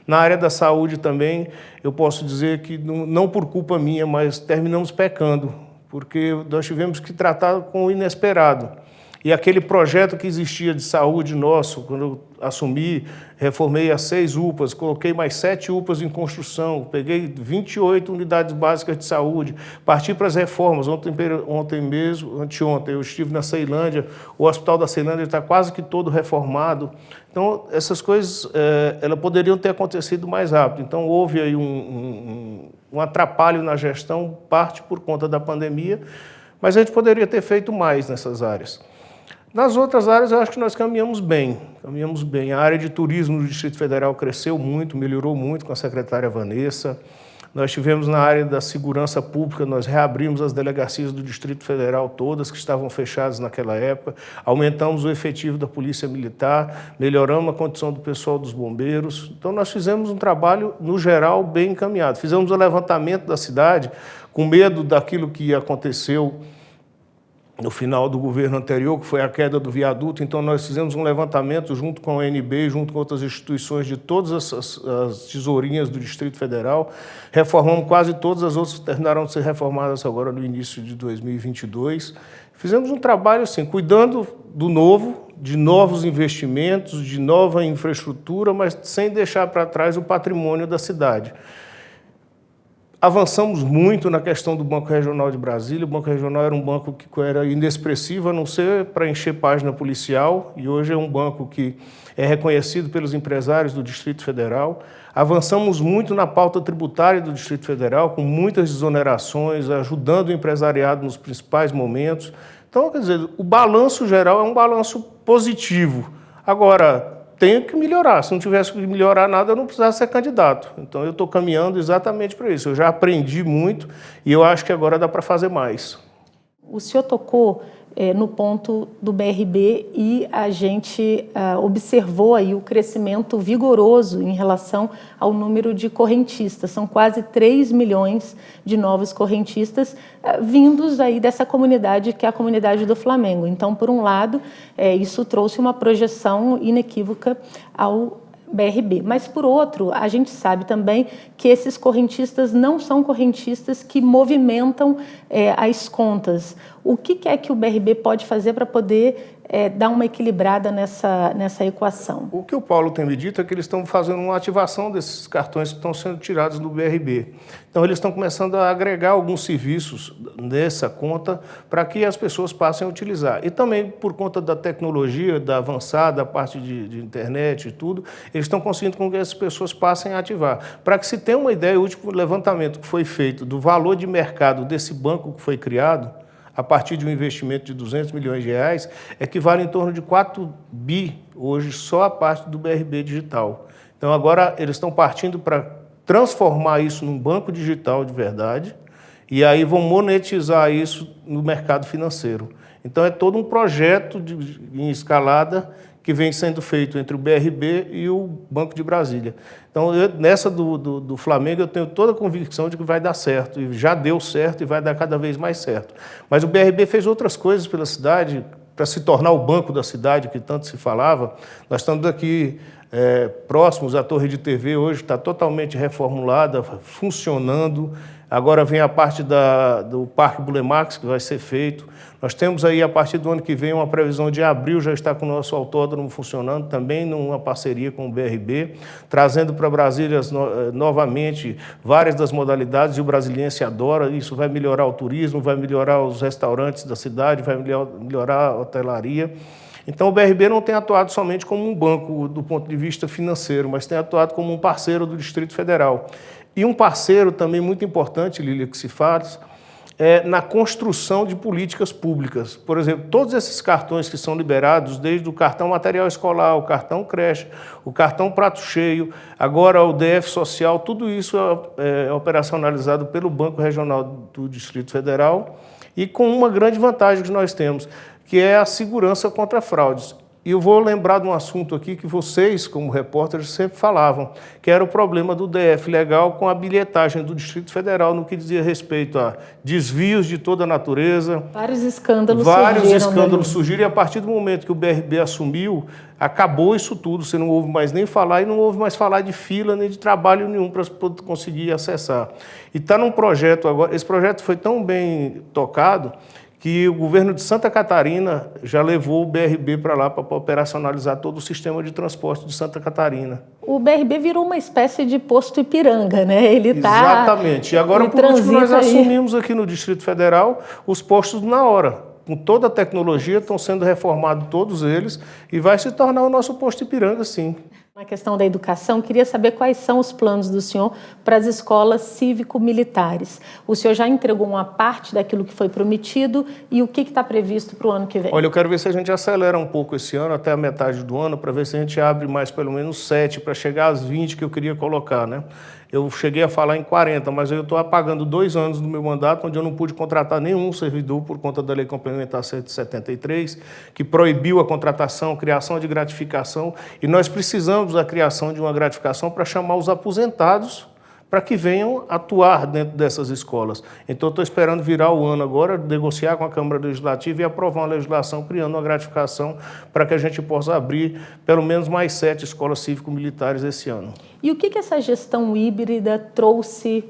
Na área da saúde também, eu posso dizer que, não por culpa minha, mas terminamos pecando, porque nós tivemos que tratar com o inesperado. E aquele projeto que existia de saúde nosso, quando eu assumi, reformei as 6 UPAs, coloquei mais 7 UPAs em construção, peguei 28 unidades básicas de saúde, parti para as reformas. Anteontem, eu estive na Ceilândia, o Hospital da Ceilândia está quase que todo reformado. Então, essas coisas elas poderiam ter acontecido mais rápido. Então, houve aí um atrapalho na gestão, parte por conta da pandemia, mas a gente poderia ter feito mais nessas áreas. Nas outras áreas, eu acho que nós caminhamos bem. A área de turismo do Distrito Federal cresceu muito, melhorou muito com a secretária Vanessa. Nós tivemos na área da segurança pública, nós reabrimos as delegacias do Distrito Federal todas, que estavam fechadas naquela época, aumentamos o efetivo da Polícia Militar, melhoramos a condição do pessoal dos bombeiros. Então, nós fizemos um trabalho, no geral, bem encaminhado. Fizemos o levantamento da cidade, com medo daquilo que aconteceu no final do governo anterior, que foi a queda do viaduto. Então, nós fizemos um levantamento junto com a ONB, junto com outras instituições de todas as tesourinhas do Distrito Federal. Reformamos quase todas as outras, que terminaram de ser reformadas agora no início de 2022. Fizemos um trabalho assim, cuidando do novo, de novos investimentos, de nova infraestrutura, mas sem deixar para trás o patrimônio da cidade. Avançamos muito na questão do Banco Regional de Brasília. O Banco Regional era um banco que era inexpressivo, a não ser para encher página policial, e hoje é um banco que é reconhecido pelos empresários do Distrito Federal. Avançamos muito na pauta tributária do Distrito Federal, com muitas exonerações, ajudando o empresariado nos principais momentos. Então, quer dizer, o balanço geral é um balanço positivo. Agora, tem que melhorar. Se não tivesse que melhorar nada, eu não precisasse ser candidato. Então, eu estou caminhando exatamente para isso. Eu já aprendi muito e eu acho que agora dá para fazer mais. O senhor tocou no ponto do BRB e a gente observou aí o crescimento vigoroso em relação ao número de correntistas. São quase 3 milhões de novos correntistas vindos aí dessa comunidade que é a comunidade do Flamengo. Então, por um lado, isso trouxe uma projeção inequívoca ao BRB. Mas, por outro, a gente sabe também que esses correntistas não são correntistas que movimentam as contas. O que é que o BRB pode fazer para poder dar uma equilibrada nessa equação? O que o Paulo tem me dito é que eles estão fazendo uma ativação desses cartões que estão sendo tirados do BRB. Então, eles estão começando a agregar alguns serviços nessa conta para que as pessoas passem a utilizar. E também, por conta da tecnologia, da avançada, a parte de internet e tudo, eles estão conseguindo com que as pessoas passem a ativar. Para que se tenha uma ideia, o último levantamento que foi feito do valor de mercado desse banco que foi criado, a partir de um investimento de 200 milhões de reais, equivale em torno de 4 bi hoje só a parte do BRB digital. Então, agora eles estão partindo para transformar isso num banco digital de verdade e aí vão monetizar isso no mercado financeiro. Então, é todo um projeto em escalada que vem sendo feito entre o BRB e o Banco de Brasília. Então, nessa do Flamengo, eu tenho toda a convicção de que vai dar certo, e já deu certo e vai dar cada vez mais certo. Mas o BRB fez outras coisas pela cidade, para se tornar o banco da cidade, que tanto se falava. Nós estamos aqui próximos, a torre de TV hoje está totalmente reformulada, funcionando. Agora vem a parte do Parque Bulemax, que vai ser feito. Nós temos aí, a partir do ano que vem, uma previsão de abril, já está com o nosso autódromo funcionando, também numa parceria com o BRB, trazendo para Brasília novamente várias das modalidades, e o brasiliense adora. Isso vai melhorar o turismo, vai melhorar os restaurantes da cidade, vai melhorar a hotelaria. Então, o BRB não tem atuado somente como um banco do ponto de vista financeiro, mas tem atuado como um parceiro do Distrito Federal. E um parceiro também muito importante, Lília, que se faz, na construção de políticas públicas. Por exemplo, todos esses cartões que são liberados, desde o cartão material escolar, o cartão creche, o cartão prato cheio, agora o DF social, tudo isso é operacionalizado pelo Banco Regional do Distrito Federal e com uma grande vantagem que nós temos, que é a segurança contra fraudes. E eu vou lembrar de um assunto aqui que vocês, como repórteres, sempre falavam, que era o problema do DF legal com a bilhetagem do Distrito Federal no que dizia respeito a desvios de toda a natureza. Vários escândalos surgiram, e a partir do momento que o BRB assumiu, acabou isso tudo. Você não ouve mais nem falar, e não ouve mais falar de fila nem de trabalho nenhum para conseguir acessar. E está num projeto agora, esse projeto foi tão bem tocado que o governo de Santa Catarina já levou o BRB para lá para operacionalizar todo o sistema de transporte de Santa Catarina. O BRB virou uma espécie de posto Ipiranga, né? Ele tá, exatamente. E agora, por último, nós assumimos aqui no Distrito Federal os postos na hora. Com toda a tecnologia, estão sendo reformados todos eles e vai se tornar o nosso posto Ipiranga, sim. Na questão da educação, queria saber quais são os planos do senhor para as escolas cívico-militares. O senhor já entregou uma parte daquilo que foi prometido e o que está previsto para o ano que vem? Olha, eu quero ver se a gente acelera um pouco esse ano, até a metade do ano, para ver se a gente abre mais pelo menos 7, para chegar às 20 que eu queria colocar, né? Eu cheguei a falar em 40, mas eu estou apagando 2 anos do meu mandato, onde eu não pude contratar nenhum servidor por conta da Lei Complementar 173, que proibiu a contratação, criação de gratificação, e nós precisamos da criação de uma gratificação para chamar os aposentados para que venham atuar dentro dessas escolas. Então, estou esperando virar o ano agora, negociar com a Câmara Legislativa e aprovar uma legislação criando uma gratificação para que a gente possa abrir pelo menos mais 7 escolas cívico-militares esse ano. E o que essa gestão híbrida trouxe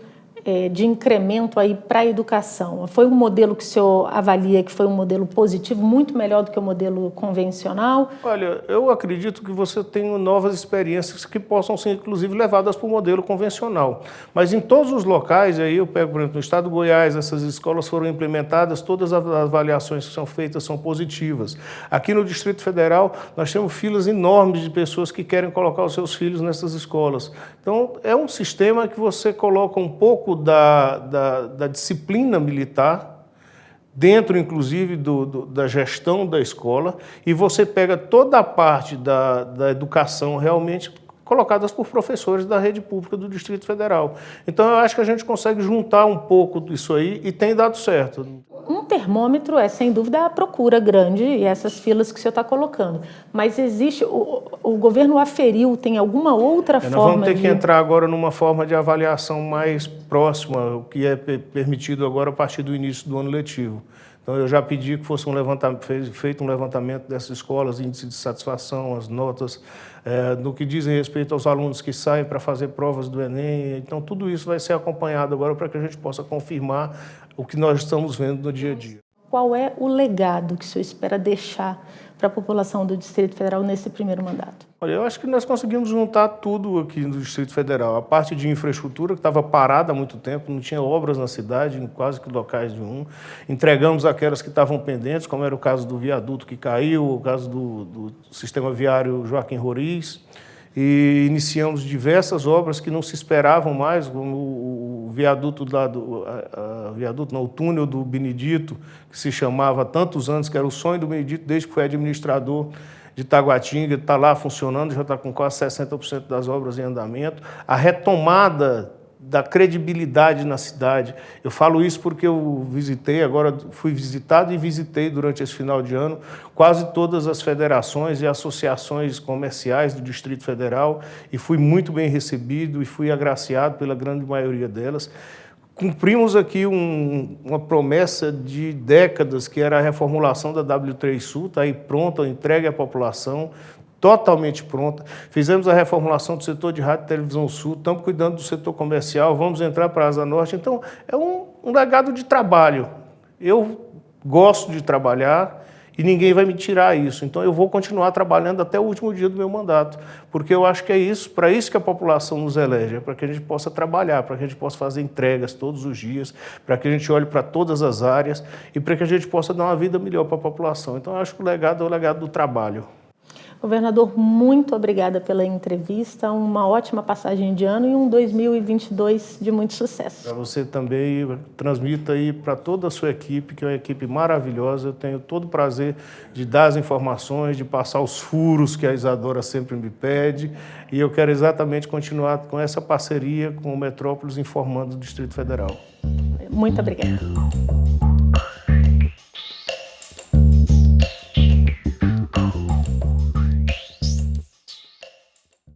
de incremento aí para a educação? Foi um modelo que o senhor avalia que foi um modelo positivo, muito melhor do que o modelo convencional? Olha, eu acredito que você tem novas experiências que possam ser, inclusive, levadas para o modelo convencional. Mas em todos os locais, aí eu pego, por exemplo, no estado do Goiás, essas escolas foram implementadas, todas as avaliações que são feitas são positivas. Aqui no Distrito Federal, nós temos filas enormes de pessoas que querem colocar os seus filhos nessas escolas. Então, é um sistema que você coloca um pouco da disciplina militar, dentro, inclusive, da gestão da escola, e você pega toda a parte da educação realmente colocadas por professores da rede pública do Distrito Federal. Então, eu acho que a gente consegue juntar um pouco disso aí e tem dado certo. Um termômetro é, sem dúvida, a procura grande e essas filas que o senhor está colocando. Mas existe, o governo aferiu, tem alguma outra forma de... Nós vamos ter que entrar agora numa forma de avaliação mais próxima, o que é permitido agora a partir do início do ano letivo. Então, eu já pedi que fosse feito um levantamento dessas escolas, índice de satisfação, as notas, no que dizem respeito aos alunos que saem para fazer provas do Enem. Então, tudo isso vai ser acompanhado agora para que a gente possa confirmar o que nós estamos vendo no dia a dia. Qual é o legado que o senhor espera deixar para a população do Distrito Federal nesse primeiro mandato? Olha, eu acho que nós conseguimos juntar tudo aqui no Distrito Federal. A parte de infraestrutura, que estava parada há muito tempo, não tinha obras na cidade, em quase que locais nenhum. Entregamos aquelas que estavam pendentes, como era o caso do viaduto que caiu, o caso do sistema viário Joaquim Roriz. E iniciamos diversas obras que não se esperavam mais, como o viaduto o túnel do Benedito, que se chamava há tantos anos, que era o sonho do Benedito desde que foi administrador de Taguatinga, está lá funcionando, já está com quase 60% das obras em andamento. A retomada da credibilidade na cidade. Eu falo isso porque eu visitei, agora fui visitado e visitei durante esse final de ano quase todas as federações e associações comerciais do Distrito Federal e fui muito bem recebido e fui agraciado pela grande maioria delas. Cumprimos aqui uma promessa de décadas, que era a reformulação da W3 Sul, está aí pronta, entregue à população, totalmente pronta. Fizemos a reformulação do setor de rádio e televisão sul, estamos cuidando do setor comercial, vamos entrar para a Asa Norte. Então, é um legado de trabalho. Eu gosto de trabalhar e ninguém vai me tirar isso. Então, eu vou continuar trabalhando até o último dia do meu mandato, porque eu acho que é isso, para isso que a população nos elege, é para que a gente possa trabalhar, para que a gente possa fazer entregas todos os dias, para que a gente olhe para todas as áreas e para que a gente possa dar uma vida melhor para a população. Então, eu acho que o legado é o legado do trabalho. Governador, muito obrigada pela entrevista, uma ótima passagem de ano e um 2022 de muito sucesso. Para você também, transmita aí para toda a sua equipe, que é uma equipe maravilhosa. Eu tenho todo o prazer de dar as informações, de passar os furos que a Isadora sempre me pede, e eu quero exatamente continuar com essa parceria com o Metrópolis, informando o Distrito Federal. Muito obrigada.